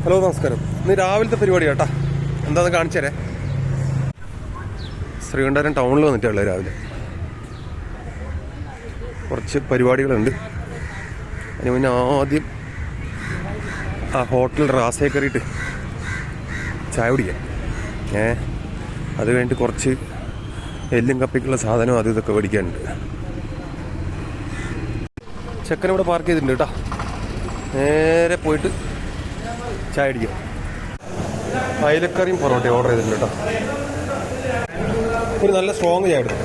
Hello നമസ്കാരം. ഇന്ന് രാവിലത്തെ പരിപാടി കേട്ടാ. എന്താണെന്ന് കാണിച്ചു തരേ. ശ്രീകണ്ഠപുരം ടൗണിൽ വന്നിട്ടുള്ളത് രാവിലെ കുറച്ച് പരിപാടികളുണ്ട്. അതിന് മുന്നേ ആദ്യം ആ ഹോട്ടൽ റാസേ കയറിയിട്ട് ചായ കുടിക്കാം. അത് കഴിഞ്ഞിട്ട് കുറച്ച് എല്ലും കപ്പിക്കുള്ള സാധനം അത് ഇതൊക്കെ മേടിക്കാനുണ്ട്. ചെക്കനിവിടെ പാർക്ക് ചെയ്തിട്ടുണ്ട് കേട്ടോ. നേരെ പോയിട്ട് ചായ അടിക്കാം. അയലക്കറിയും പൊറോട്ടയും ഓർഡർ ചെയ്തിട്ടുണ്ട് കേട്ടോ. ഒരു നല്ല സ്ട്രോങ് ചായ എടുത്തു.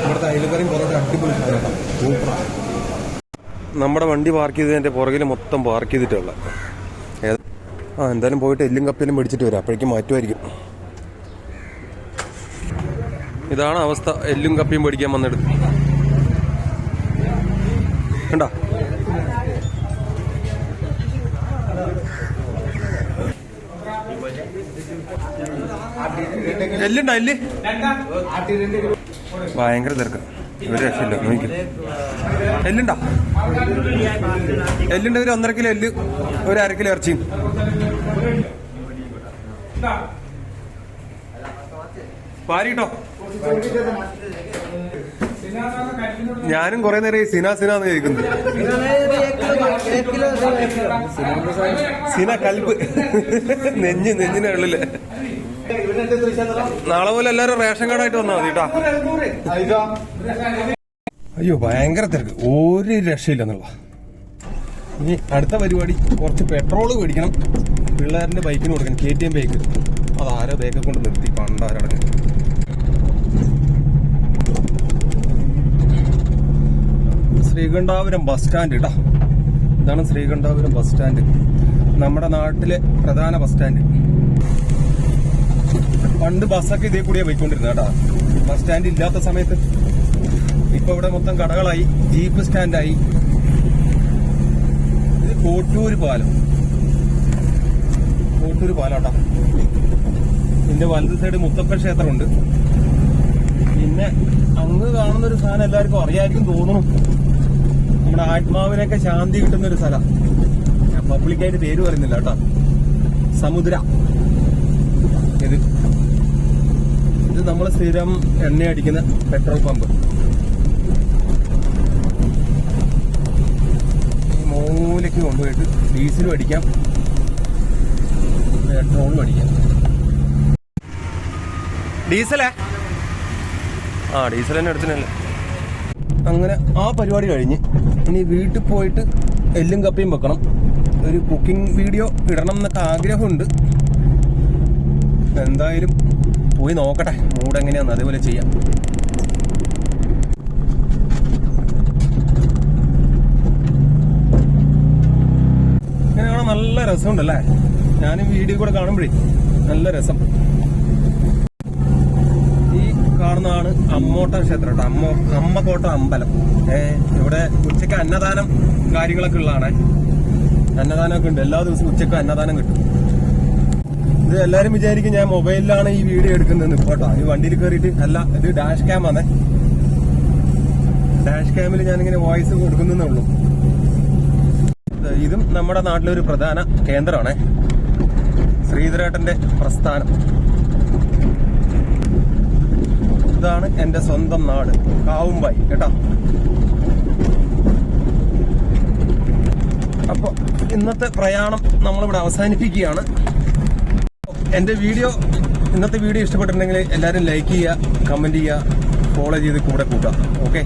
ഇവിടുത്തെ അയലക്കറിയും പൊറോട്ട അടിപൊളി സാധനം, സൂപ്പറാണ്. നമ്മുടെ വണ്ടി പാർക്ക് ചെയ്തതിൻ്റെ പുറകിൽ മൊത്തം പാർക്ക് ചെയ്തിട്ടുള്ള എന്തായാലും പോയിട്ട് എല്ലും കപ്പിലും മേടിച്ചിട്ട് വരാം. അപ്പോഴേക്കും മാറ്റുമായിരിക്കും. ഇതാണ് അവസ്ഥ. എല്ലും കപ്പിയും മേടിക്കാൻ വന്നെടുത്ത് കണ്ടാ. എല്ലുണ്ടോ? എല്ല് ഭയങ്കര തിരക്ക്, ഒരു രക്ഷയില്ല. നോക്കി എല്ലുണ്ടോ? എല്ലുണ്ട്. ഒരു 1.5 കിലോ എല്ല്, ഒരു 1/2 കിലോ ഇറച്ചിയും. പാരിട്ടോ. ഞാനും കുറെ നേരം സിനാന്ന് കേൾക്കുന്നു. സിന കൽബ്, നെഞ്ഞിന്റെ ഉള്ളില്. നാളെ പോലെ എല്ലാരും റേഷൻ കാർഡായിട്ട് വന്നാൽ മതി കേട്ടോ. അയ്യോ ഭയങ്കര തിരക്ക്, ഒരു രക്ഷയില്ലെന്നുള്ള. ഇനി അടുത്ത പരിപാടി കുറച്ച് പെട്രോള് മേടിക്കണം. പിള്ളേരുടെ ബൈക്കിന് കൊടുക്കണം, KTM ബൈക്ക്. അതാരോ ബൈക്കെ കൊണ്ട് നിർത്തി പണ്ടാരടങ്ങ്. ശ്രീകണ്ഠാപുരം ബസ് സ്റ്റാൻഡ് കേട്ടോ. ഇതാണ് ശ്രീകണ്ഠാപുരം ബസ് സ്റ്റാൻഡ്, നമ്മുടെ നാട്ടിലെ പ്രധാന ബസ് സ്റ്റാൻഡ്. പണ്ട് ബസ്സൊക്കെ ഇതേ കൂടിയാ പോയിക്കൊണ്ടിരുന്നത് കേട്ടോ, ബസ് സ്റ്റാൻഡ് ഇല്ലാത്ത സമയത്ത്. ഇപ്പൊ ഇവിടെ മൊത്തം കടകളായി, ജീപ്പ് സ്റ്റാൻഡായി. ഇത് കോട്ടൂര് പാലം, കോട്ടൂര് പാലാട്ടോ. ഇതിന്റെ വലത് സൈഡ് മുത്തപ്പൻ ക്ഷേത്രമുണ്ട്. പിന്നെ അങ്ങ് കാണുന്നൊരു സാധനം എല്ലാവർക്കും അറിയായിരിക്കും തോന്നുന്നു, നമ്മുടെ ആത്മാവിനൊക്കെ ശാന്തി കിട്ടുന്നൊരു സ്ഥലം. ഞാൻ പബ്ലിക്കായിട്ട് പേര് പറയുന്നില്ല കേട്ടോ. സമുദ്ര. ഇത് നമ്മൾ സ്ഥിരം എണ്ണ അടിക്കുന്ന പെട്രോൾ പമ്പ്. ഈ മൂലയ്ക്ക് കൊണ്ടുപോയിട്ട് ഡീസലും അടിക്കാം, പെട്രോളും അടിക്കാം. ഡീസലേ? ഡീസൽ തന്നെ എടുത്തിനല്ലേ. അങ്ങനെ ആ പരിപാടി കഴിഞ്ഞ് ഇനി വീട്ടിൽ പോയിട്ട് എല്ലും കപ്പിയും വെക്കണം. ഒരു കുക്കിംഗ് വീഡിയോ ഇടണം എന്നൊക്കെ ആഗ്രഹമുണ്ട്. എന്തായാലും പോയി നോക്കട്ടെ, മൂഡ് എങ്ങനെയാന്ന്, അതേപോലെ ചെയ്യാം. ഇങ്ങനെ കാണാൻ നല്ല രസമുണ്ടല്ലേ. ഞാനും വീഡിയോ കൂടെ കാണുമ്പോഴേ നല്ല രസം. കാണുന്നതാണ് അമ്മോട്ട ക്ഷേത്രം കേട്ടോ. അമ്മക്കോട്ട അമ്പലം. ഇവിടെ ഉച്ചയ്ക്ക് അന്നദാനം കാര്യങ്ങളൊക്കെ ഉള്ളതാണ്. അന്നദാനമൊക്കെ ഉണ്ട്, എല്ലാ ദിവസവും ഉച്ചയ്ക്ക് അന്നദാനം കിട്ടും. ഇത് എല്ലാരും വിചാരിക്കും ഞാൻ മൊബൈലിലാണ് ഈ വീഡിയോ എടുക്കുന്നത് കേട്ടോ. ഈ വണ്ടിയിൽ കയറിയിട്ട് അല്ല, ഇത് ഡാഷ് ക്യാം ആണ്. ഡാഷ് ക്യാമിൽ ഞാനിങ്ങനെ വോയിസ് കൊടുക്കുന്നേ ഉള്ളൂ. ഇതും നമ്മുടെ നാട്ടിലൊരു പ്രധാന കേന്ദ്രമാണ്, ശ്രീധരേട്ടന്റെ പ്രസ്ഥാനം. ഇതാണ് എന്റെ സ്വന്തം നാട്, കാവുമ്പായി കേട്ടോ. അപ്പൊ ഇന്നത്തെ പ്രയാണം നമ്മളിവിടെ അവസാനിപ്പിക്കുകയാണ്. ഇന്നത്തെ വീഡിയോ ഇഷ്ടപ്പെട്ടിട്ടുണ്ടെങ്കിൽ എല്ലാവരും ലൈക്ക് ചെയ്യുക, കമന്റ് ചെയ്യുക, ഫോളോ ചെയ്ത് കൂടെ കൂട്ടുക. ഓക്കെ.